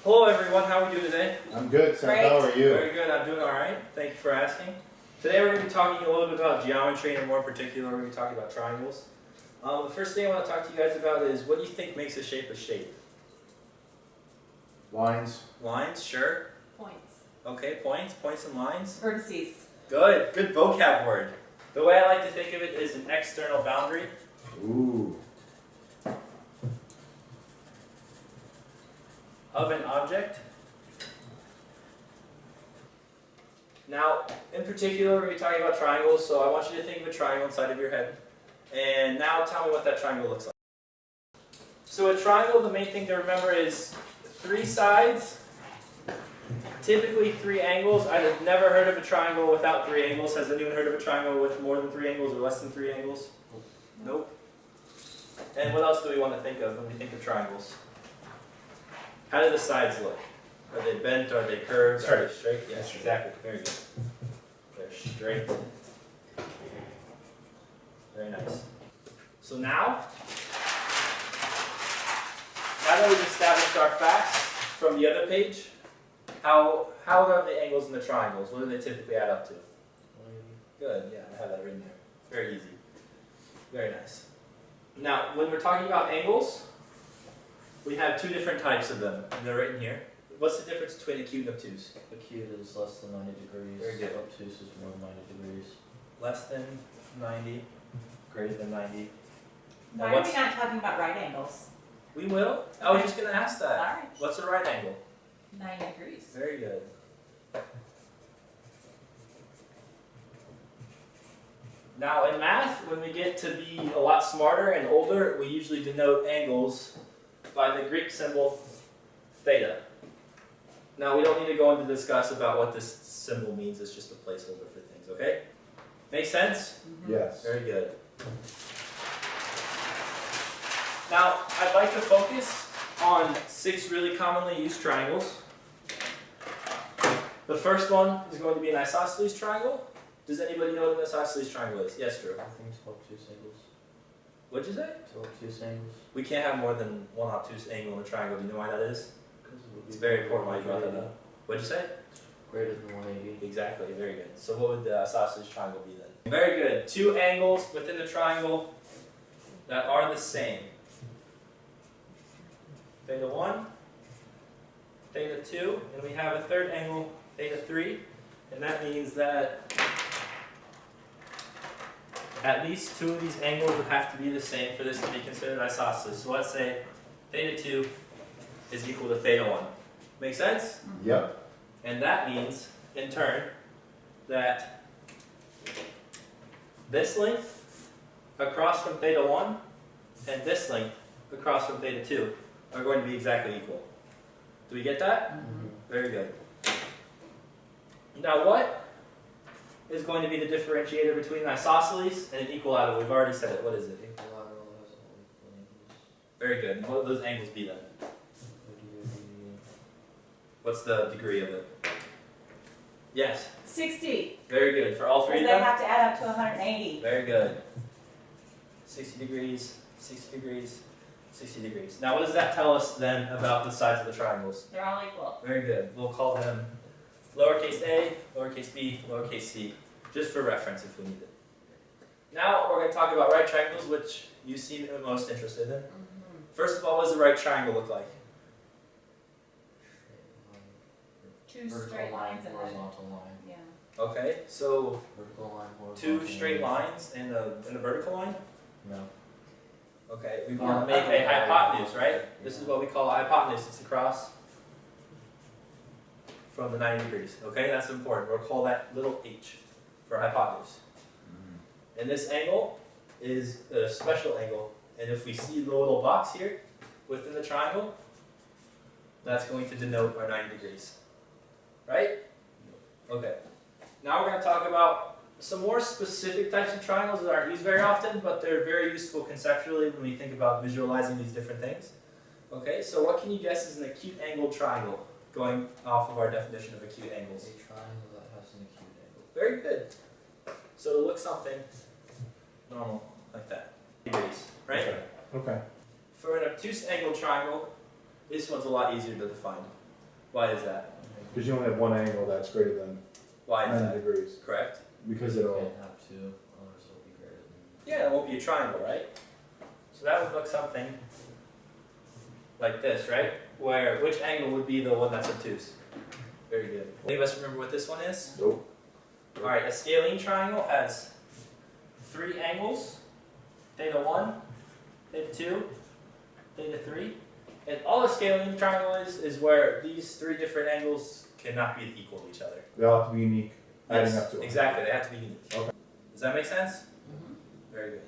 Hello everyone, how are we doing today? I'm good, Seth. Great. How are you? Very good, I'm doing alright. Thank you for asking. Today we're going to be talking a little bit about geometry, and more in particular we're going to be talking about triangles. The first thing I want to talk to you guys about is, what do you think makes a shape a shape? Lines. Lines, sure. Points. Okay, points and lines. Vertices. Good vocab word. The way I like to think of it is an external boundary. Ooh. Of an object. Now, in particular, we're going to be talking about triangles, so I want you to think of a triangle inside of your head. And now tell me what that triangle looks like. So a triangle, the main thing to remember is 3 sides, typically 3 angles. I've never heard of a triangle without 3 angles. Has anyone heard of a triangle with more than 3 angles or less than 3 angles? Nope. And what else do we want to think of when we think of triangles? How do the sides look? Are they bent? Are they curved? Are they straight? Yes, exactly. Very good. They're straight. Very nice. So now that we've established our facts from the other page, how are the angles in the triangles? What do they typically add up to? Good. Yeah, I have that written there. Very easy. Very nice. Now, when we're talking about angles, we have 2 different types of them, and they're written here. What's the difference between acute and obtuse? Acute is less than 90 degrees. Very good. Obtuse is more than 90 degrees. Less than 90, greater than 90. Why And are what's, we not talking about right angles? we will. I was just going to ask that. Alright. What's a right angle? 90 degrees. Very good. Now in math, when we get to be a lot smarter and older, we usually denote angles by the Greek symbol theta. Now we don't need to go into discuss about what this symbol means. It's just a placeholder for things, okay? Make sense? Yes. Very good. Now, I'd like to focus on 6 really commonly used triangles. The first one is going to be an isosceles triangle. Does anybody know what an isosceles triangle is? Yes, Drew. I think it's obtuse angles. What'd you say? It's obtuse angles. We can't have more than one obtuse angle in a triangle. Do you know why that is? Because it would be It's very important why you brought that up. What'd you say? Greater than 180. Exactly, very good. So what would the isosceles triangle be then? Very good. 2 angles within the triangle that are the same. Theta 1, theta 2, and we have a third angle, theta 3, and that means that at least 2 of these angles would have to be the same for this to be considered isosceles. So let's say theta 2 is equal to theta 1. Make sense? Yep. And that means, in turn, that this length across from theta 1 and this length across from theta 2 are going to be exactly equal. Do we get that? Mm-hmm. Very good. Now what is going to be the differentiator between an isosceles and an equilateral? We've already said it. What is it? Equilateral has all equal angles. Very good. What would those angles be then? Would be What's the degree of it? Yes. 60. Very good. For all 3 Because of they them? have to add up to 180. Very good. 60 degrees, 60 degrees, 60 degrees. Now what does that tell us then about the sides of the triangles? They're all equal. Very good. We'll call them lowercase a, lowercase b, lowercase c, just for reference if we need it. Now we're going to talk about right triangles, which you seem the most interested in. First of all, what does a right triangle look like? Two vertical straight line, lines and then. horizontal line. Yeah. Okay, so Vertical line, horizontal 2 straight line. lines and a vertical line. No. Okay, we want to make a hypotenuse, right? This is what we call a hypotenuse. It's across from the 90 degrees. Okay, that's important. We'll call that little h for hypotenuse. And this angle is a special angle. And if we see the little box here within the triangle, that's going to denote our 90 degrees. Right? Okay. Now we're going to talk about some more specific types of triangles that aren't used very often, but they're very useful conceptually when we think about visualizing these different things. Okay, so what can you guess is an acute angled triangle, going off of our definition of acute angles? A triangle that has an acute angle. Very good. So it'll look something normal, like that. Degrees, right? Okay. For an obtuse angled triangle, this one's a lot easier to define. Why is that? Because you only have one angle that's greater than Why is 90 that? degrees. Correct? Because You it'll, can't have two, unless it'll be greater than. Yeah, it won't be a triangle, right? So that would look something like this, right? Where, which angle would be the one that's obtuse? Very good. Any of us remember what this one is? nope. Alright, a scalene triangle has 3 angles, theta 1, theta 2, theta 3. And all a scalene triangle is where these 3 different angles cannot be equal to each other. They all have to be unique, adding Yes, up to it. exactly, they have to be unique. Okay. Does that make sense? Mhm. Very good.